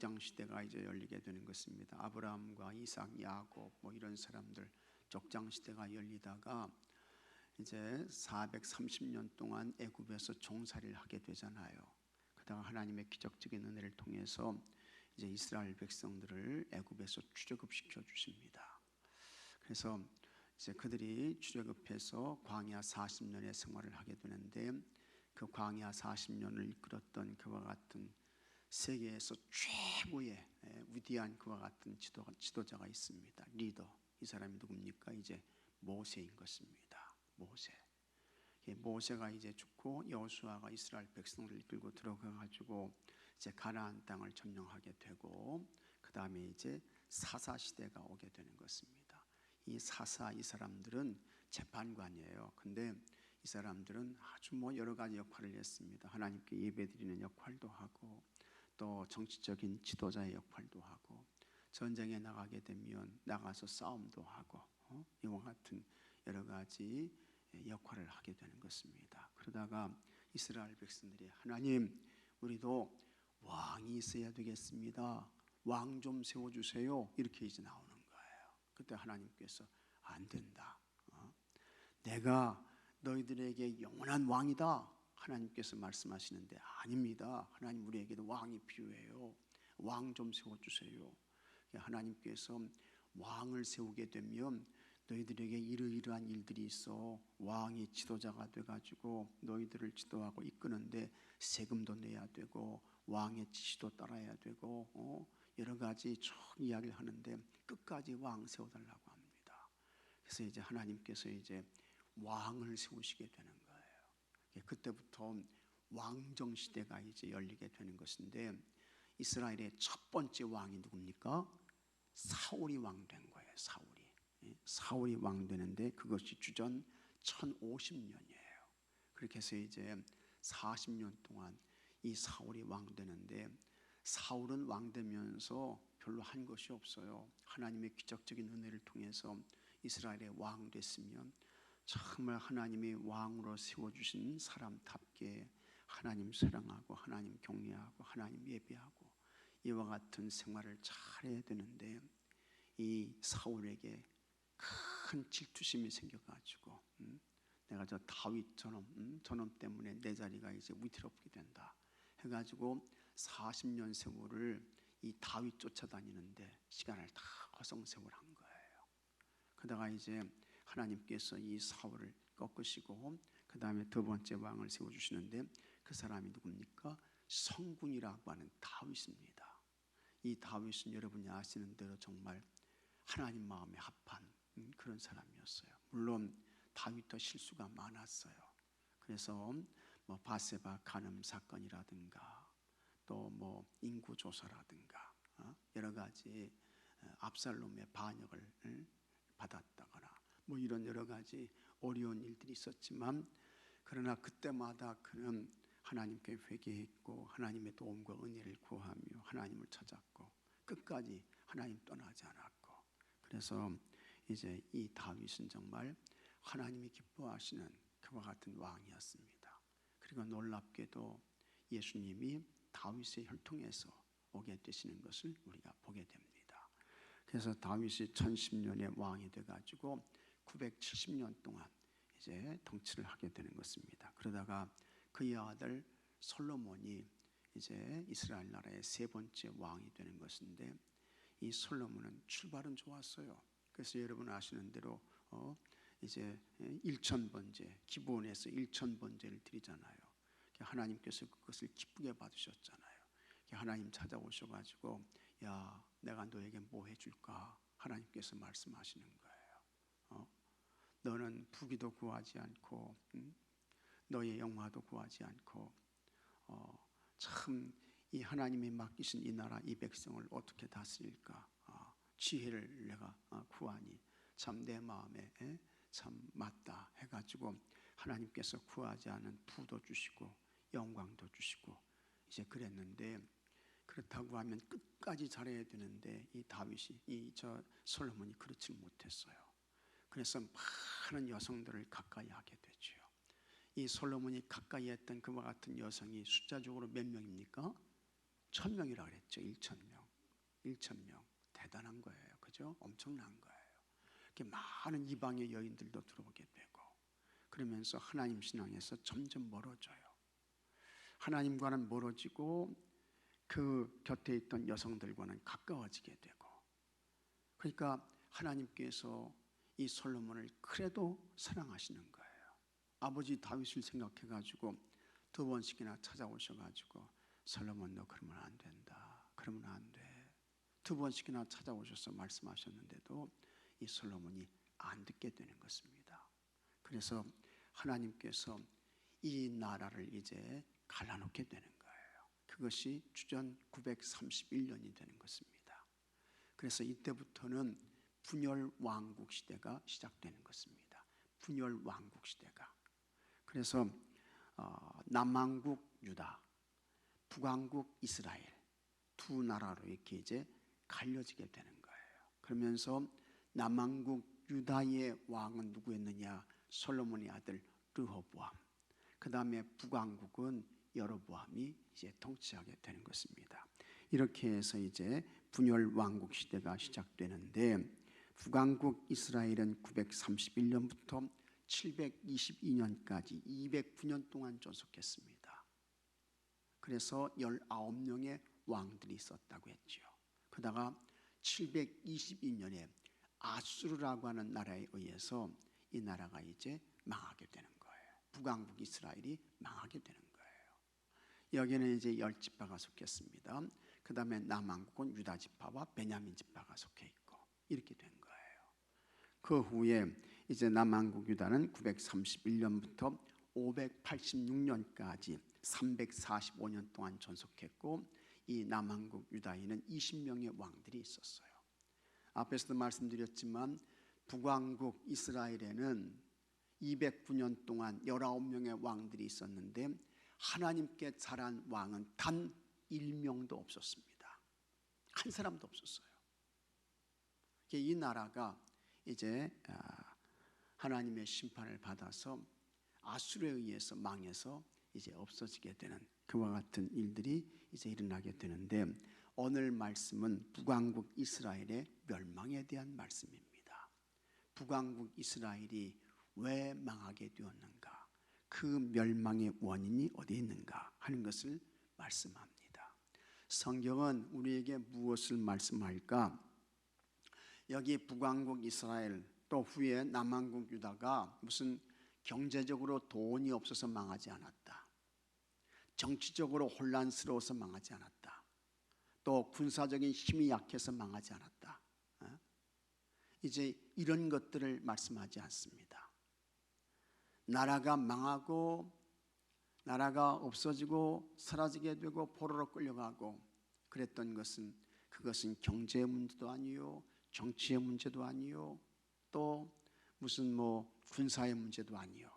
적장 시대가 이제 열리게 되는 것입니다. 아브라함과 이삭, 야곱 뭐 이런 사람들 적장 시대가 열리다가 이제 430년 동안 애굽에서 종살이를 하게 되잖아요. 그러다가 하나님의 기적적인 은혜를 통해서 이제 이스라엘 백성들을 애굽에서 출애굽시켜 주십니다. 그래서 이제 그들이 출애굽해서 광야 40년의 생활을 하게 되는데, 그 광야 40년을 이끌었던 그와 같은 세계에서 최고의 위대한 그와 같은 지도자가 있습니다. 리더. 이 사람이 누굽니까? 이제 모세인 것입니다. 모세가 이제 죽고 여호수아가 이스라엘 백성들을 이끌고 들어가 가지고 이제 가나안 땅을 점령하게 되고, 그 다음에 이제 사사 시대가 오게 되는 것입니다. 이 사람들은 재판관이에요. 근데 이 사람들은 아주 뭐 여러 가지 역할을 했습니다. 하나님께 예배드리는 역할도 하고, 또 정치적인 지도자의 역할도 하고, 전쟁에 나가게 되면 나가서 싸움도 하고, 이와 같은 여러 가지 역할을 하게 되는 것입니다. 그러다가 이스라엘 백성들이 하나님, 우리도 왕이 있어야 되겠습니다. 왕 좀 세워주세요. 이렇게 이제 나오는 거예요. 그때 하나님께서 안 된다. 내가 너희들에게 영원한 왕이다. 하나님께서 말씀하시는데 아닙니다. 하나님, 우리에게도 왕이 필요해요. 왕 좀 세워주세요. 하나님께서 왕을 세우게 되면 너희들에게 이러이러한 일들이 있어. 왕이 지도자가 돼가지고 너희들을 지도하고 이끄는데 세금도 내야 되고 왕의 지시도 따라야 되고 여러 가지 쭉 이야기를 하는데 끝까지 왕 세워달라고 합니다. 그래서 이제 하나님께서 이제 왕을 세우시게 되는 거예요. 그때부터 왕정 시대가 이제 열리게 되는 것인데, 이스라엘의 첫 번째 왕이 누굽니까? 사울이 왕 된 거예요. 사울이 왕 되는데 그것이 주전 1050년이에요. 그렇게 해서 이제 40년 동안 이 사울이 왕 되는데, 사울은 왕 되면서 별로 한 것이 없어요. 하나님의 기적적인 은혜를 통해서 이스라엘의 왕 됐으면 정말 하나님이 왕으로 세워주신 사람답게 하나님 사랑하고 하나님 경외하고 하나님 예배하고 이와 같은 생활을 잘해야 되는데, 이 사울에게 큰 질투심이 생겨가지고 내가 저 다윗처럼 저놈 때문에 내 자리가 이제 위태롭게 된다 해가지고 40년 세월을 이 다윗 쫓아다니는데 시간을 다 허송세월 한 거예요. 그러다가 이제 하나님께서 이 사울을 꺾으시고 그 다음에 두 번째 왕을 세워주시는데, 그 사람이 누굽니까? 성군이라고 하는 다윗입니다. 이 다윗은 여러분이 아시는 대로 정말 하나님 마음에 합한 그런 사람이었어요. 물론 다윗도 실수가 많았어요. 그래서 뭐 바세바 간음 사건이라든가 또 뭐 인구 조사라든가 여러 가지 압살롬의 반역을 받았다거나 뭐 이런 여러 가지 어려운 일들이 있었지만, 그러나 그때마다 그는 하나님께 회개했고 하나님의 도움과 은혜를 구하며 하나님을 찾았고 끝까지 하나님 떠나지 않았고, 그래서 이제 이 다윗은 정말 하나님이 기뻐하시는 그와 같은 왕이었습니다. 그리고 놀랍게도 예수님이 다윗의 혈통에서 오게 되시는 것을 우리가 보게 됩니다. 그래서 다윗이 1010년의 왕이 돼가지고 970년 동안 이제 통치를 하게 되는 것입니다. 그러다가 그의 아들 솔로몬이 이제 이스라엘 나라의 세 번째 왕이 되는 것인데, 이 솔로몬은 출발은 좋았어요. 그래서 여러분 아시는 대로 이제 1000번제 기브온에서 1000번제를 드리잖아요. 하나님께서 그것을 기쁘게 받으셨잖아요. 하나님 찾아오셔가지고 야, 내가 너에게 뭐 해줄까? 하나님께서 말씀하시는 거예요. 너는 부귀도 구하지 않고 너의 영화도 구하지 않고 참 이 하나님이 맡기신 이 나라 이 백성을 어떻게 다스릴까? 지혜를 내가 구하니 참 내 마음에 참 맞다 해가지고 하나님께서 구하지 않은 부도 주시고 영광도 주시고 이제 그랬는데, 그렇다고 하면 끝까지 잘해야 되는데 이 다윗이 저 솔로몬이 그렇지 못했어요. 그래서 많은 여성들을 가까이 하게 되죠. 이 솔로몬이 가까이 했던 그와 같은 여성이 숫자적으로 몇 명입니까? 1000명이라고 그랬죠. 1000명. 1,000명. 대단한 거예요. 그죠? 엄청난 거예요. 이렇게 많은 이방의 여인들도 들어오게 되고, 그러면서 하나님 신앙에서 점점 멀어져요. 하나님과는 멀어지고 그 곁에 있던 여성들과는 가까워지게 되고, 그러니까 하나님께서 이 솔로몬을 그래도 사랑하시는 거예요. 아버지 다윗을 생각해가지고 2번씩이나 찾아오셔가지고 솔로몬 너 그러면 안 된다, 그러면 안 돼. 2번씩이나 찾아오셔서 말씀하셨는데도 이 솔로몬이 안 듣게 되는 것입니다. 그래서 하나님께서 이 나라를 이제 갈라놓게 되는 거예요. 그것이 주전 931년이 되는 것입니다. 그래서 이때부터는 분열 왕국 시대가 시작되는 것입니다. 분열 왕국 시대가. 그래서 남왕국 유다, 북왕국 이스라엘 두 나라로 이렇게 이제 갈려지게 되는 거예요. 그러면서 남왕국 유다의 왕은 누구였느냐? 솔로몬의 아들 르호보암. 그 다음에 북왕국은 여로보암이 이제 통치하게 되는 것입니다. 이렇게 해서 이제 분열 왕국 시대가 시작되는데, 북왕국 이스라엘은 931년부터 722년까지 209년 동안 존속했습니다. 그래서 19명의 왕들이 있었다고 했죠. 그러다가 722년에 아수르라고 하는 나라에 의해서 이 나라가 이제 망하게 되는 거예요. 북왕국 이스라엘이 망하게 되는 거예요. 여기는 이제 10지파가 속했습니다. 그 다음에 남왕국은 유다 지파와 베냐민 지파가 속해 있고 이렇게 된 거예요. 그 후에 이제 남왕국 유다는 931년부터 586년까지 345년 동안 존속했고, 이 남왕국 유다에는 20명의 왕들이 있었어요. 앞에서도 말씀드렸지만 북왕국 이스라엘에는 209년 동안 19명의 왕들이 있었는데 하나님께 잘한 왕은 단 1명도 없었습니다. 한 사람도 없었어요. 이 나라가 이제 하나님의 심판을 받아서 아수르에 의해서 망해서 이제 없어지게 되는 그와 같은 일들이 이제 일어나게 되는데, 오늘 말씀은 북왕국 이스라엘의 멸망에 대한 말씀입니다. 북왕국 이스라엘이 왜 망하게 되었는가, 그 멸망의 원인이 어디에 있는가 하는 것을 말씀합니다. 성경은 우리에게 무엇을 말씀할까? 여기 북왕국 이스라엘 또 후에 남왕국 유다가 무슨 경제적으로 돈이 없어서 망하지 않았다, 정치적으로 혼란스러워서 망하지 않았다, 또 군사적인 힘이 약해서 망하지 않았다. 이제 이런 것들을 말씀하지 않습니다. 나라가 망하고 나라가 없어지고 사라지게 되고 포로로 끌려가고 그랬던 것은, 그것은 경제의 문제도 아니요, 정치의 문제도 아니요, 또 무슨 군사의 문제도 아니요.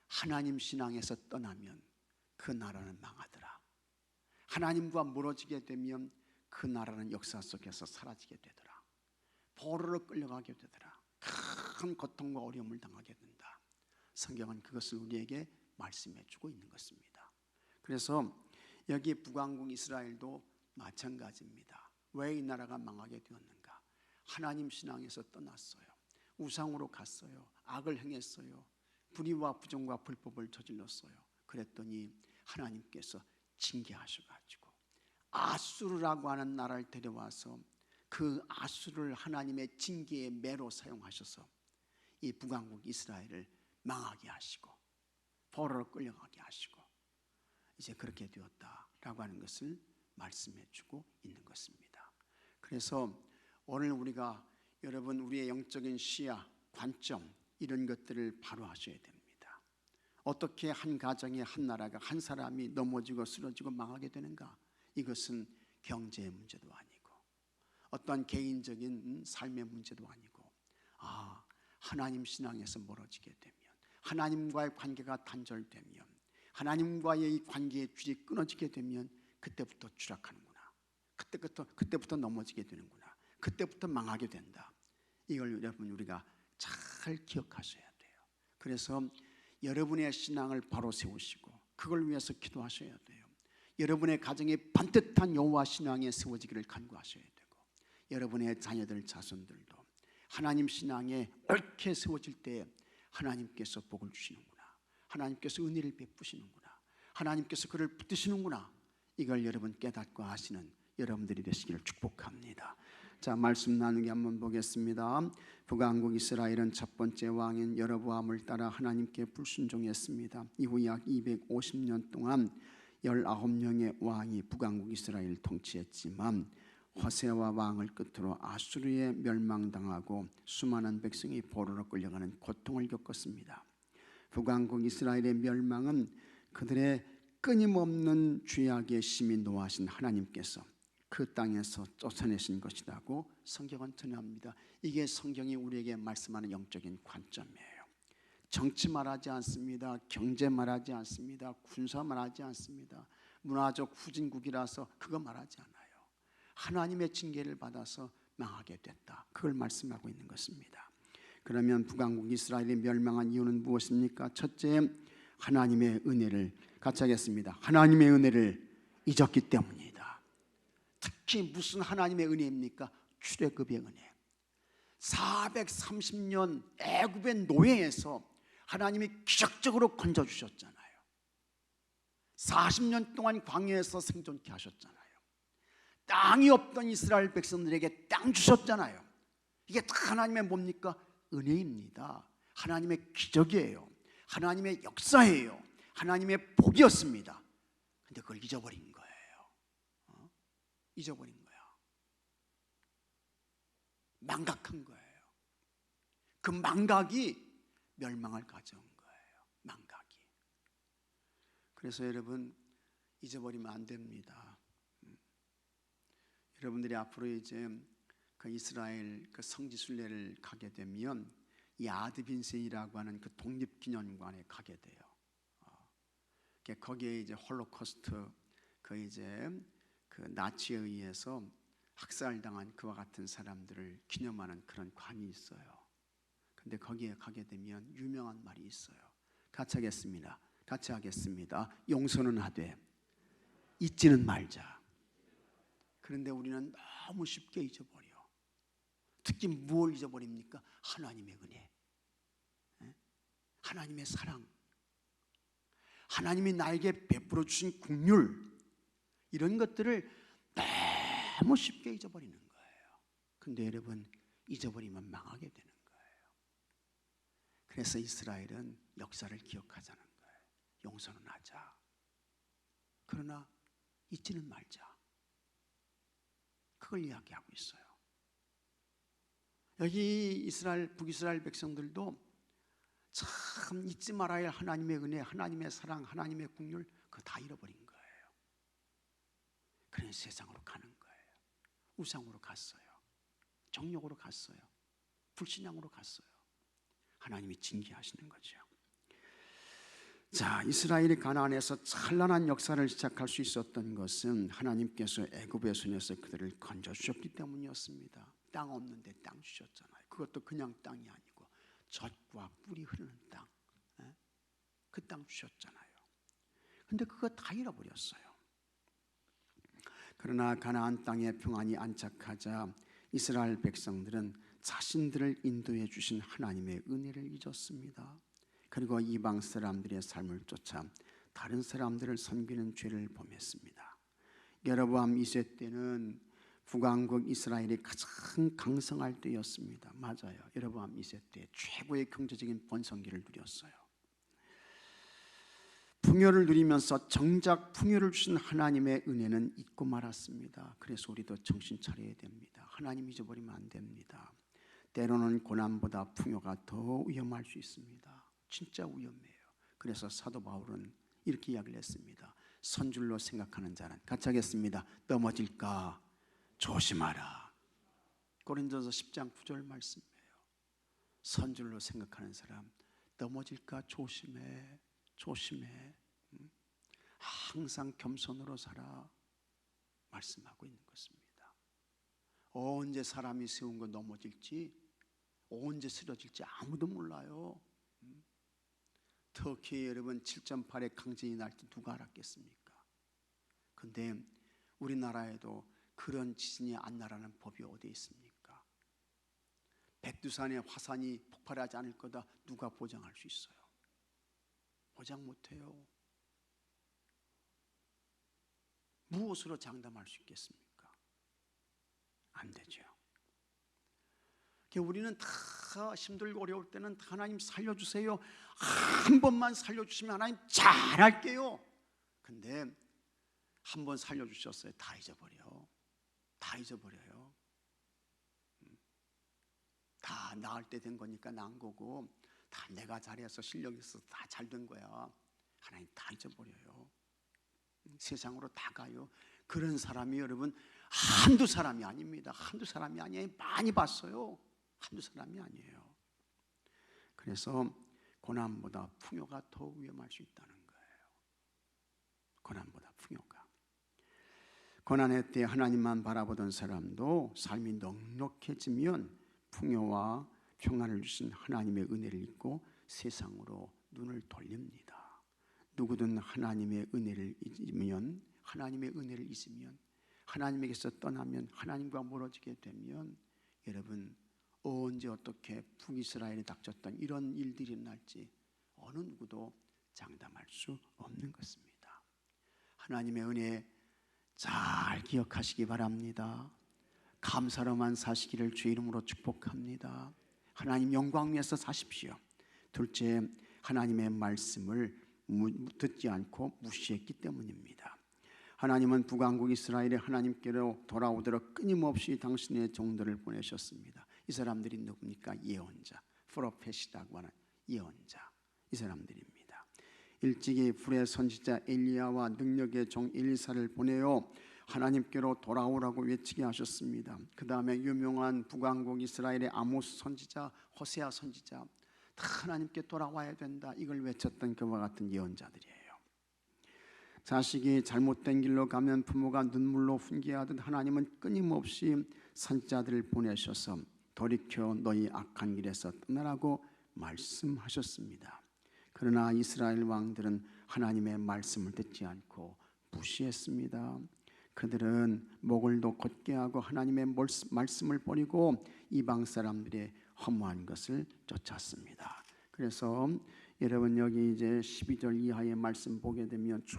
하나님 신앙에서 떠나면 그 나라는 망하더라. 하나님과 멀어지게 되면 그 나라는 역사 속에서 사라지게 되더라. 포로로 끌려가게 되더라. 큰 고통과 어려움을 당하게 된다. 성경은 그것을 우리에게 말씀해 주고 있는 것입니다. 그래서 여기 북왕국 이스라엘도 마찬가지입니다. 왜 이 나라가 망하게 되었는가? 하나님 신앙에서 떠났어요. 우상으로 갔어요. 악을 행했어요. 불의와 부정과 불법을 저질렀어요. 그랬더니 하나님께서 징계하셔가지고 아수르라고 하는 나라를 데려와서 그 아수르를 하나님의 징계의 매로 사용하셔서 이 북왕국 이스라엘을 망하게 하시고 포로로 끌려가게 하시고 이제 그렇게 되었다라고 하는 것을 말씀해 주고 있는 것입니다. 그래서 오늘 우리가 여러분 우리의 영적인 시야, 관점 이런 것들을 바로 하셔야 됩니다. 어떻게 한 가정에 한 나라가 한 사람이 넘어지고 쓰러지고 망하게 되는가? 이것은 경제의 문제도 아니고 어떤 개인적인 삶의 문제도 아니고 하나님 신앙에서 멀어지게 되면, 하나님과의 관계가 단절되면, 하나님과의 이 관계의 줄이 끊어지게 되면 그때부터 추락하는구나, 그때부터 넘어지게 되는구나, 그때부터 망하게 된다. 이걸 여러분 우리가 잘 기억하셔야 돼요. 그래서 여러분의 신앙을 바로 세우시고 그걸 위해서 기도하셔야 돼요. 여러분의 가정이 반듯한 여호와 신앙에 세워지기를 간구하셔야 되고, 여러분의 자녀들 자손들도 하나님 신앙에 옳게 세워질 때 하나님께서 복을 주시는구나, 하나님께서 은혜를 베푸시는구나, 하나님께서 그를 붙드시는구나, 이걸 여러분 깨닫고 아시는 여러분들이 되시기를 축복합니다. 자, 말씀 나누기 한번 보겠습니다. 북왕국 이스라엘은 첫 번째 왕인 여로보암을 따라 하나님께 불순종했습니다. 이후 약 250년 동안 19명의 왕이 북왕국 이스라엘을 통치했지만 호세와 왕을 끝으로 아수르에 멸망당하고 수많은 백성이 포로로 끌려가는 고통을 겪었습니다. 북왕국 이스라엘의 멸망은 그들의 끊임없는 죄악의 심히 노하신 하나님께서 그 땅에서 쫓아내신 것이라고 성경은 전합니다. 이게 성경이 우리에게 말씀하는 영적인 관점이에요. 정치 말하지 않습니다. 경제 말하지 않습니다. 군사 말하지 않습니다. 문화적 후진국이라서 그거 말하지 않아요. 하나님의 징계를 받아서 망하게 됐다, 그걸 말씀하고 있는 것입니다. 그러면 북왕국 이스라엘이 멸망한 이유는 무엇입니까? 첫째, 하나님의 은혜를, 같이 하겠습니다. 하나님의 은혜를 잊었기 때문이다. 특히 무슨 하나님의 은혜입니까? 출애굽의 은혜. 430년 애굽의 노예에서 하나님이 기적적으로 건져주셨잖아요. 40년 동안 광야에서 생존케 하셨잖아요. 땅이 없던 이스라엘 백성들에게 땅 주셨잖아요. 이게 다 하나님의 뭡니까? 은혜입니다. 하나님의 기적이에요. 하나님의 역사예요. 하나님의 복이었습니다. 근데 그걸 잊어버린 거예요. 잊어버린 거야. 망각한 거예요. 그 망각이 멸망을 가져온 거예요. 망각이. 그래서 여러분, 잊어버리면 안 됩니다. 여러분들이 앞으로 이제 그 이스라엘 그 성지 순례를 가게 되면 이 아드빈세이라고 하는 그 독립기념관에 가게 돼요. 거기에 이제 홀로코스트, 그 이제 그 나치에 의해서 학살당한 그와 같은 사람들을 기념하는 그런 관이 있어요. 근데 거기에 가게 되면 유명한 말이 있어요. 같이 하겠습니다. 같이 하겠습니다. 용서는 하되 잊지는 말자. 그런데 우리는 너무 쉽게 잊어버려. 특히 뭘 잊어버립니까? 하나님의 은혜, 하나님의 사랑, 하나님이 나에게 베풀어 주신 긍휼, 이런 것들을 너무 쉽게 잊어버리는 거예요. 근데 여러분, 잊어버리면 망하게 되는 거예요. 그래서 이스라엘은 역사를 기억하자는 거예요. 용서는 하자, 그러나 잊지는 말자, 그걸 이야기하고 있어요. 여기 이스라엘, 북이스라엘 백성들도 참 잊지 말아야 할 하나님의 은혜, 하나님의 사랑, 하나님의 긍휼, 그거 다 잃어버린 거예요. 그런 세상으로 가는 거예요. 우상으로 갔어요. 정욕으로 갔어요. 불신앙으로 갔어요. 하나님이 징계하시는 거죠. 자, 이스라엘이 가나안에서 찬란한 역사를 시작할 수 있었던 것은 하나님께서 애굽의 손에서 그들을 건져주셨기 때문이었습니다. 땅 없는데 땅 주셨잖아요. 그것도 그냥 땅이 아니고 젖과 꿀이 흐르는 땅, 그 땅 주셨잖아요. 근데 그거 다 잃어버렸어요. 그러나 가나안 땅에 평안이 안착하자 이스라엘 백성들은 자신들을 인도해 주신 하나님의 은혜를 잊었습니다. 그리고 이방 사람들의 삶을 쫓아 다른 사람들을 섬기는 죄를 범했습니다. 여로보암 2세 때는 북왕국 이스라엘이 가장 강성할 때였습니다. 맞아요. 여로보암 2세 때 최고의 경제적인 번성기를 누렸어요. 풍요를 누리면서 정작 풍요를 주신 하나님의 은혜는 잊고 말았습니다. 그래서 우리도 정신 차려야 됩니다. 하나님 잊어버리면 안 됩니다. 때로는 고난보다 풍요가 더 위험할 수 있습니다. 진짜 위험해요. 그래서 사도 바울은 이렇게 이야기를 했습니다. 선줄로 생각하는 자는, 같이 하겠습니다. 넘어질까 조심하라. 고린도서 10장 9절 말씀이에요. 선줄로 생각하는 사람 넘어질까 조심해, 조심해. 항상 겸손으로 살아 말씀하고 있는 것입니다. 언제 사람이 세운 거 넘어질지, 언제 쓰러질지 아무도 몰라요. 터키 여러분 7.8의 강진이 날 때 누가 알았겠습니까? 근데 우리나라에도 그런 지진이 안 나라는 법이 어디 있습니까? 백두산의 화산이 폭발하지 않을 거다 누가 보장할 수 있어요? 보장 못해요. 무엇으로 장담할 수 있겠습니까? 안 되죠. 우리는 다 힘들고 어려울 때는 하나님 살려주세요, 한 번만 살려주시면 하나님 잘할게요. 근데 한 번 살려주셨어요, 다 잊어버려요. 다 나을 때 된 거니까 나은 거고, 다 내가 잘해서 실력이 있어서 다 잘 된 거야. 하나님 다 잊어버려요. 세상으로 다 가요. 그런 사람이 여러분 한두 사람이 아닙니다. 한두 사람이 아니에요. 많이 봤어요. 한두 사람이 아니에요. 그래서 고난보다 풍요가 더 위험할 수 있다는 거예요. 고난보다 풍요가. 고난의 때 하나님만 바라보던 사람도 삶이 넉넉해지면 풍요와 평안을 주신 하나님의 은혜를 잊고 세상으로 눈을 돌립니다. 누구든 하나님의 은혜를 잊으면, 하나님에게서 떠나면, 하나님과 멀어지게 되면 여러분 언제 어떻게 북이스라엘에 닥쳤던 이런 일들이 일어날지 어느 누구도 장담할 수 없는 것입니다. 하나님의 은혜 잘 기억하시기 바랍니다. 감사로만 사시기를 주 이름으로 축복합니다. 하나님 영광 위에서 사십시오. 둘째, 하나님의 말씀을 듣지 않고 무시했기 때문입니다. 하나님은 북왕국 이스라엘이 하나님께로 돌아오도록 끊임없이 당신의 종들을 보내셨습니다. 이 사람들이 누굽니까? 예언자, 프로페시라고 하는 예언자, 이 사람들입니다. 일찍이 불의 선지자 엘리야와 능력의 종 엘리사를 보내어 하나님께로 돌아오라고 외치게 하셨습니다. 그 다음에 유명한 북왕국 이스라엘의 아모스 선지자, 호세아 선지자, 다 하나님께 돌아와야 된다, 이걸 외쳤던 그와 같은 예언자들이에요. 자식이 잘못된 길로 가면 부모가 눈물로 훈계하듯 하나님은 끊임없이 선지자들을 보내셔서 돌이켜 너희 악한 길에서 떠나라고 말씀하셨습니다. 그러나 이스라엘 왕들은 하나님의 말씀을 듣지 않고 무시했습니다. 그들은 목을도 곧게 하고 하나님의 말씀을 버리고 이방 사람들의 허무한 것을 쫓았습니다. 그래서 여러분 여기 이제 12절 이하의 말씀 보게 되면 쭉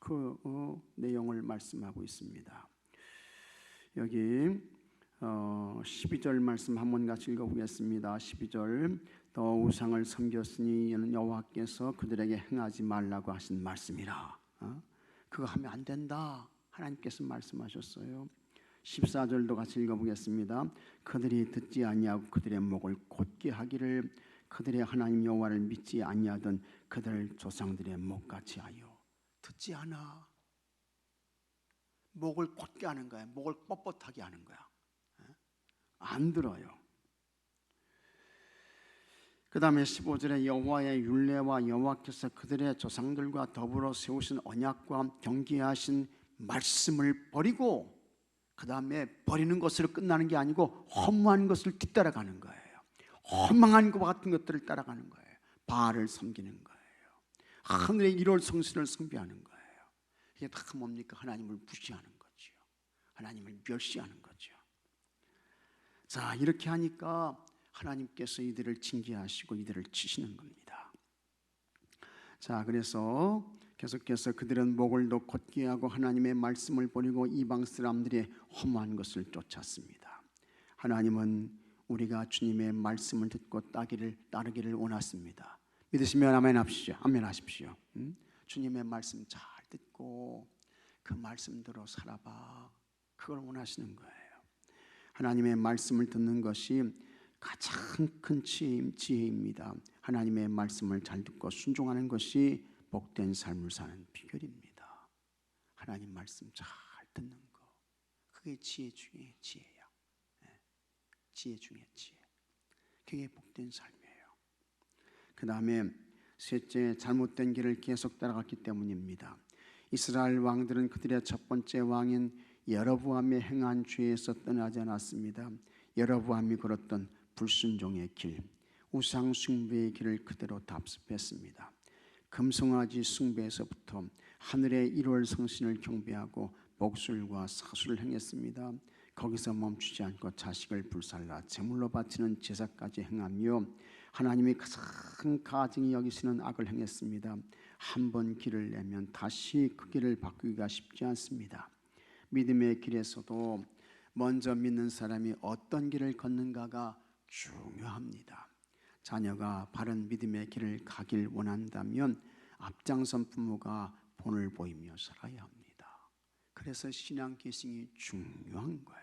그 내용을 말씀하고 있습니다. 여기 12절 말씀 한번 같이 읽어보겠습니다. 12절, 더 우상을 섬겼으니 이는 여호와께서 그들에게 행하지 말라고 하신 말씀이라. 그거 하면 안 된다, 하나님께서 말씀하셨어요. 14절도 같이 읽어보겠습니다. 그들이 듣지 아니하고 그들의 목을 곧게 하기를, 그들의 하나님 여호와를 믿지 아니하던 그들 조상들의 목같이 하여. 듣지 않아. 목을 곧게 하는 거야. 목을 뻣뻣하게 하는 거야. 안 들어요. 그 다음에 15절에 여호와의 율례와 여호와께서 그들의 조상들과 더불어 세우신 언약과 경계하신 말씀을 버리고, 그 다음에 버리는 것으로 끝나는 게 아니고 허무한 것을 뒤따라가는 거예요. 허망한 것 같은 것들을 따라가는 거예요. 바알을 섬기는 거예요. 하늘의 일월 성신을 숭배하는 거예요. 이게 다 뭡니까? 하나님을 무시하는 거죠. 하나님을 멸시하는 거죠. 자, 이렇게 하니까 하나님께서 이들을 징계하시고 이들을 치시는 겁니다. 자, 그래서 계속해서 그들은 목을 더 곧게 하고 하나님의 말씀을 버리고 이방 사람들의 허무한 것을 쫓았습니다. 하나님은 우리가 주님의 말씀을 듣고 따르기를 원하십니다. 믿으시면 아멘 하십시오. 아멘 하십시오. 주님의 말씀 잘 듣고 그 말씀대로 살아봐. 그걸 원하시는 거예요. 하나님의 말씀을 듣는 것이 가장 큰 지혜입니다. 하나님의 말씀을 잘 듣고 순종하는 것이 복된 삶을 사는 비결입니다. 하나님 말씀 잘 듣는 거, 그게 지혜 중에 지혜야. 지혜 중에 지혜. 그게 복된 삶이에요. 그 다음에 셋째, 잘못된 길을 계속 따라갔기 때문입니다. 이스라엘 왕들은 그들의 첫 번째 왕인 여로보암의 행한 죄에서 떠나지 않았습니다. 여로보암이 걸었던 불순종의 길, 우상 숭배의 길을 그대로 답습했습니다. 금송아지 숭배에서부터 하늘의 1월 성신을 경배하고 목술과 사술을 행했습니다. 거기서 멈추지 않고 자식을 불살라 제물로 바치는 제사까지 행하며 하나님이 가장 가증히 여기시는 악을 행했습니다. 한 번 길을 내면 다시 그 길을 바꾸기가 쉽지 않습니다. 믿음의 길에서도 먼저 믿는 사람이 어떤 길을 걷는가가 중요합니다. 자녀가 바른 믿음의 길을 가길 원한다면 앞장선 부모가 본을 보이며 살아야 합니다. 그래서 신앙 계승이 중요한 거예요.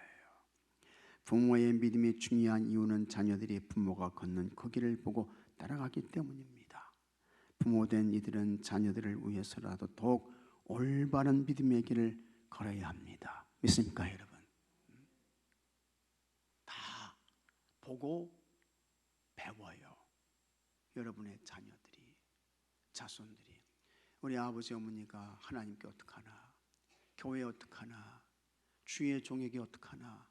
부모의 믿음이 중요한 이유는 자녀들이 부모가 걷는 그 길을 보고 따라가기 때문입니다. 부모된 이들은 자녀들을 위해서라도 더욱 올바른 믿음의 길을 걸어야 합니다. 믿습니까, 여러분? 다 보고 배워요. 여러분의 자녀들이, 자손들이. 우리 아버지 어머니가 하나님께 어떡하나, 교회 어떡하나, 주의 종에게 어떡하나,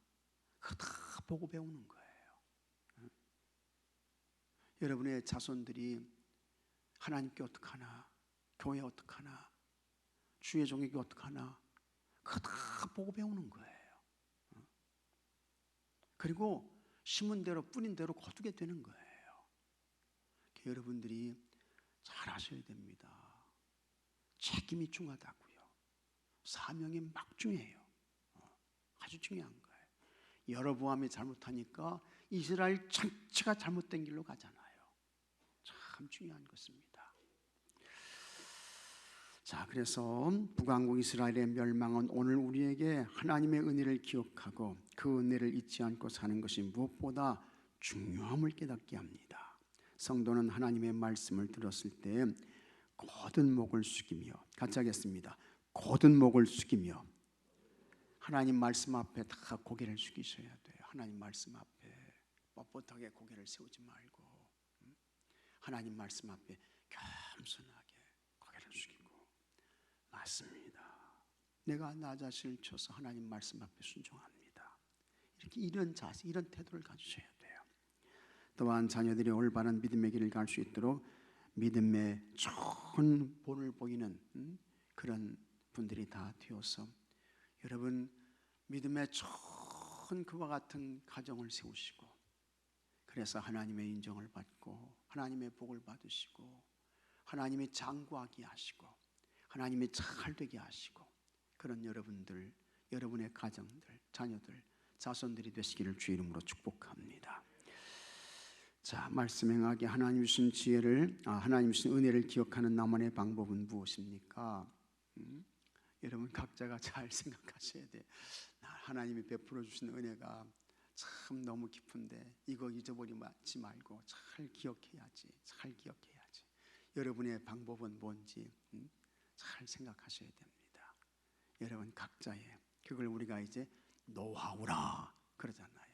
그거 다 보고 배우는 거예요. 여러분의 자손들이 하나님께 어떡하나, 교회 어떡하나, 주의 종에게 어떡하나, 그거 다 보고 배우는 거예요. 그리고 심은 대로 뿌린 대로 거두게 되는 거예요. 여러분들이 잘 아셔야 됩니다. 책임이 중하다고요. 사명이 막중해요. 아주 중요한 거예요. 여로보암이 잘못하니까 이스라엘 전체가 잘못된 길로 가잖아요. 참 중요한 것입니다. 자, 그래서 북왕국 이스라엘의 멸망은 오늘 우리에게 하나님의 은혜를 기억하고 그 은혜를 잊지 않고 사는 것이 무엇보다 중요함을 깨닫게 합니다. 성도는 하나님의 말씀을 들었을 때 곧은 목을 숙이며, 같이 하겠습니다. 곧은 목을 숙이며, 하나님 말씀 앞에 다 고개를 숙이셔야 돼요. 하나님 말씀 앞에 뻣뻣하게 고개를 세우지 말고 하나님 말씀 앞에 겸손하게 고개를 숙이고, 맞습니다. 내가 나 자신을 쳐서 하나님 말씀 앞에 순종합니다. 이렇게 이런 자세, 이런 태도를 가지셔야 돼요. 또한 자녀들이 올바른 믿음의 길을 갈 수 있도록 믿음의 좋은 본을 보이는 그런 분들이 다 되어서 여러분 믿음의 좋은 그와 같은 가정을 세우시고, 그래서 하나님의 인정을 받고 하나님의 복을 받으시고 하나님의 장구하게 하시고 하나님의 잘되게 하시고, 그런 여러분들, 여러분의 가정들, 자녀들, 자손들이 되시기를 주의 이름으로 축복합니다. 자, 말씀 행하게 하나님 주신 지혜를, 하나님 주신 은혜를 기억하는 나만의 방법은 무엇입니까? 여러분 각자가 잘 생각하셔야 돼요. 하나님이 베풀어 주신 은혜가 참 너무 깊은데 이거 잊어버리지 말고 잘 기억해야지, 잘 기억해야지. 여러분의 방법은 뭔지 잘 생각하셔야 됩니다. 여러분 각자의, 그걸 우리가 이제 노하우라 그러잖아요.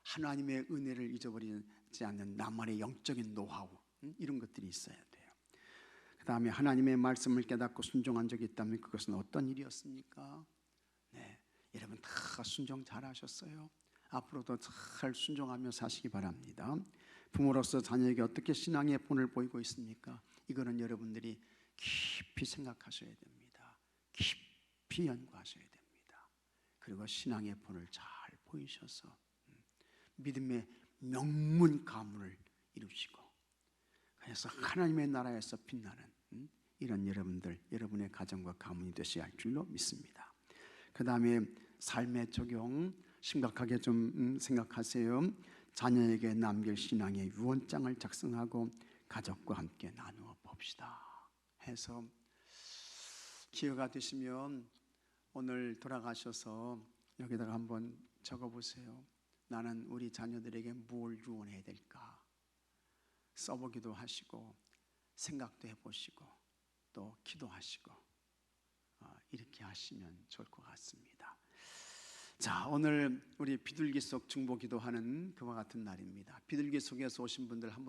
하나님의 은혜를 잊어버리지 않는 나만의 영적인 노하우, 이런 것들이 있어야 돼요. 그 다음에 하나님의 말씀을 깨닫고 순종한 적이 있다면 그것은 어떤 일이었습니까? 네, 여러분 다 순종 잘 하셨어요. 앞으로도 잘 순종하며 사시기 바랍니다. 부모로서 자녀에게 어떻게 신앙의 본을 보이고 있습니까? 이거는 여러분들이 깊이 생각하셔야 됩니다. 깊이 연구하셔야 됩니다. 그리고 신앙의 본을 잘 보이셔서 믿음의 명문 가문을 이루시고, 그래서 하나님의 나라에서 빛나는 이런 여러분들, 여러분의 가정과 가문이 되셔야 할 줄로 믿습니다. 그 다음에 삶의 적용 심각하게 좀 생각하세요. 자녀에게 남길 신앙의 유언장을 작성하고 가족과 함께 나누어 봅시다 해서, 기회가 되시면 오늘 돌아가셔서 여기다가 한번 적어보세요. 나는 우리 자녀들에게 뭘 유언해야 될까 써보기도 하시고 생각도 해보시고 또 기도하시고 이렇게 하시면 좋을 것 같습니다. 자, 오늘 우리 비둘기 속 중보기도하는 그와 같은 날입니다. 비둘기 속에서 오신 분들 한번